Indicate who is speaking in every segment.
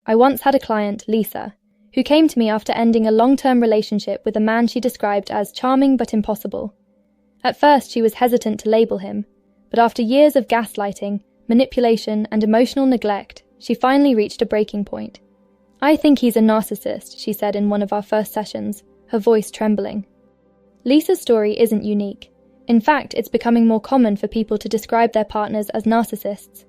Speaker 1: I once had a client, Lisa, who came to me after ending a long-term relationship with a man she described as charming but impossible. At first, she was hesitant to label him, but after years of gaslighting, manipulation, and emotional neglect, she finally reached a breaking point. "I think he's a narcissist," she said in one of our first sessions, her voice trembling. Lisa's story isn't unique. In fact, it's becoming more common for people to describe their partners as narcissists.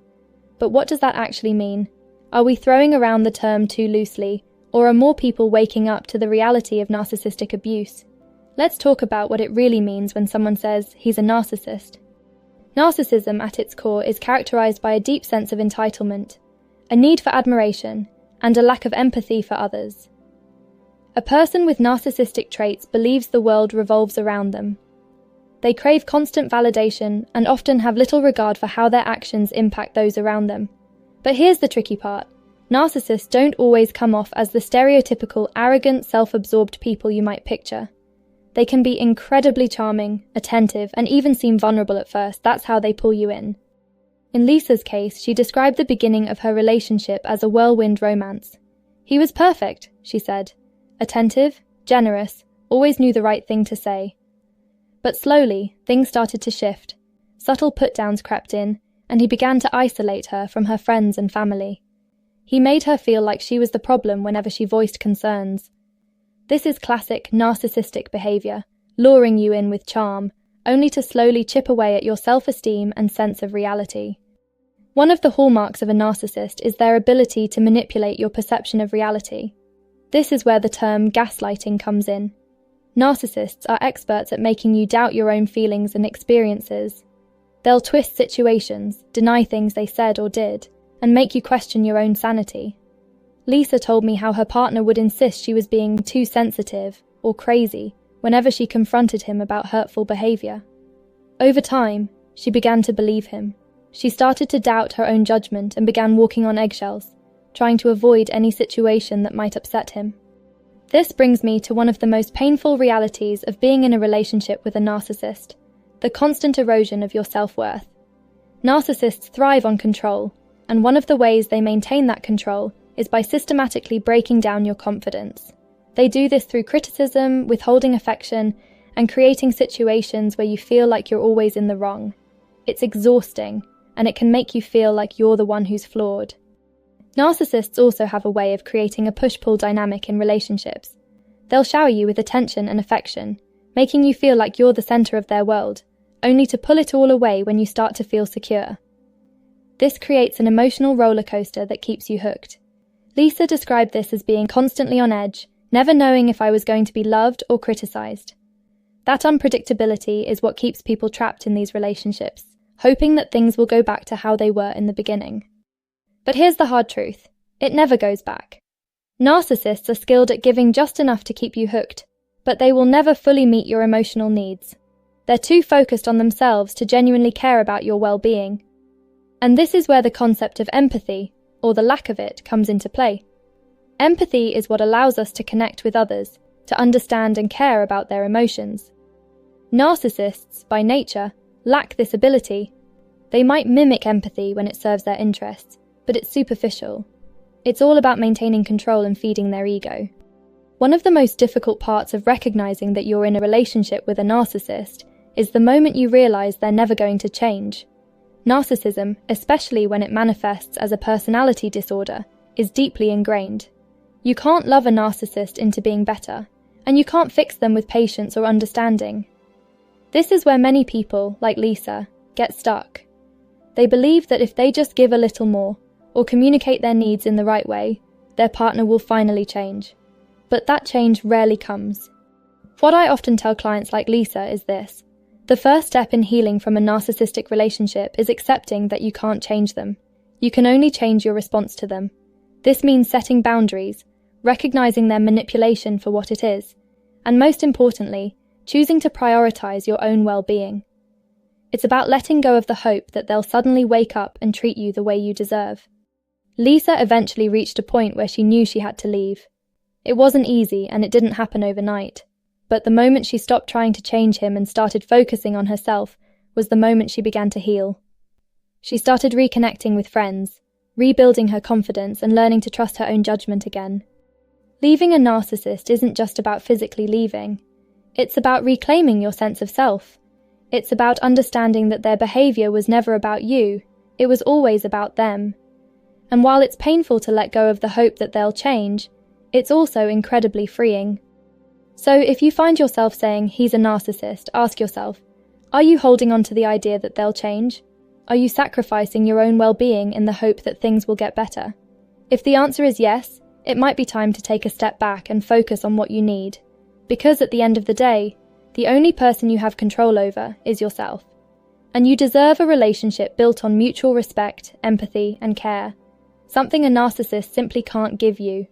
Speaker 1: But what does that actually mean? Are we throwing around the term too loosely, or are more people waking up to the reality of narcissistic abuse? Let's talk about what it really means when someone says he's a narcissist. Narcissism at its core is characterized by a deep sense of entitlement, a need for admiration, and a lack of empathy for others. A person with narcissistic traits believes the world revolves around them. They crave constant validation and often have little regard for how their actions impact those around them. But here's the tricky part. Narcissists don't always come off as the stereotypical arrogant, self-absorbed people you might picture. They can be incredibly charming, attentive, and even seem vulnerable at first. That's how they pull you in. In Lisa's case, she described the beginning of her relationship as a whirlwind romance. "He was perfect," she said. "Attentive, generous, always knew the right thing to say." But slowly, things started to shift. Subtle put-downs crept in, and he began to isolate her from her friends and family. He made her feel like she was the problem whenever she voiced concerns. This is classic narcissistic behavior, luring you in with charm, only to slowly chip away at your self-esteem and sense of reality. One of the hallmarks of a narcissist is their ability to manipulate your perception of reality. This is where the term gaslighting comes in. Narcissists are experts at making you doubt your own feelings and experiences. They'll twist situations, deny things they said or did, and make you question your own sanity. Lisa told me how her partner would insist she was being too sensitive or crazy whenever she confronted him about hurtful behavior. Over time, she began to believe him. She started to doubt her own judgment and began walking on eggshells, trying to avoid any situation that might upset him. This brings me to one of the most painful realities of being in a relationship with a narcissist: the constant erosion of your self-worth. Narcissists thrive on control, and one of the ways they maintain that control is by systematically breaking down your confidence. They do this through criticism, withholding affection, and creating situations where you feel like you're always in the wrong. It's exhausting, and it can make you feel like you're the one who's flawed. Narcissists also have a way of creating a push-pull dynamic in relationships. They'll shower you with attention and affection, making you feel like you're the center of their world, only to pull it all away when you start to feel secure. This creates an emotional roller coaster that keeps you hooked. Lisa described this as being constantly on edge, never knowing if I was going to be loved or criticized. That unpredictability is what keeps people trapped in these relationships, hoping that things will go back to how they were in the beginning. But here's the hard truth: it never goes back. Narcissists are skilled at giving just enough to keep you hooked, but they will never fully meet your emotional needs. They're too focused on themselves to genuinely care about your well-being. And this is where the concept of empathy, or the lack of it, comes into play. Empathy is what allows us to connect with others, to understand and care about their emotions. Narcissists, by nature, lack this ability. They might mimic empathy when it serves their interests, but it's superficial. It's all about maintaining control and feeding their ego. One of the most difficult parts of recognizing that you're in a relationship with a narcissist is the moment you realize they're never going to change. Narcissism, especially when it manifests as a personality disorder, is deeply ingrained. You can't love a narcissist into being better, and you can't fix them with patience or understanding. This is where many people, like Lisa, get stuck. They believe that if they just give a little more, or communicate their needs in the right way, their partner will finally change. But that change rarely comes. What I often tell clients like Lisa is this: the first step in healing from a narcissistic relationship is accepting that you can't change them. You can only change your response to them. This means setting boundaries, recognizing their manipulation for what it is, and most importantly, choosing to prioritize your own well-being. It's about letting go of the hope that they'll suddenly wake up and treat you the way you deserve. Lisa eventually reached a point where she knew she had to leave. It wasn't easy, and it didn't happen overnight. But the moment she stopped trying to change him and started focusing on herself was the moment she began to heal. She started reconnecting with friends, rebuilding her confidence and learning to trust her own judgment again. Leaving a narcissist isn't just about physically leaving. It's about reclaiming your sense of self. It's about understanding that their behavior was never about you, it was always about them. And while it's painful to let go of the hope that they'll change, it's also incredibly freeing. So if you find yourself saying, "He's a narcissist," ask yourself, are you holding on to the idea that they'll change? Are you sacrificing your own well-being in the hope that things will get better? If the answer is yes, it might be time to take a step back and focus on what you need. Because at the end of the day, the only person you have control over is yourself. And you deserve a relationship built on mutual respect, empathy, and care. Something a narcissist simply can't give you.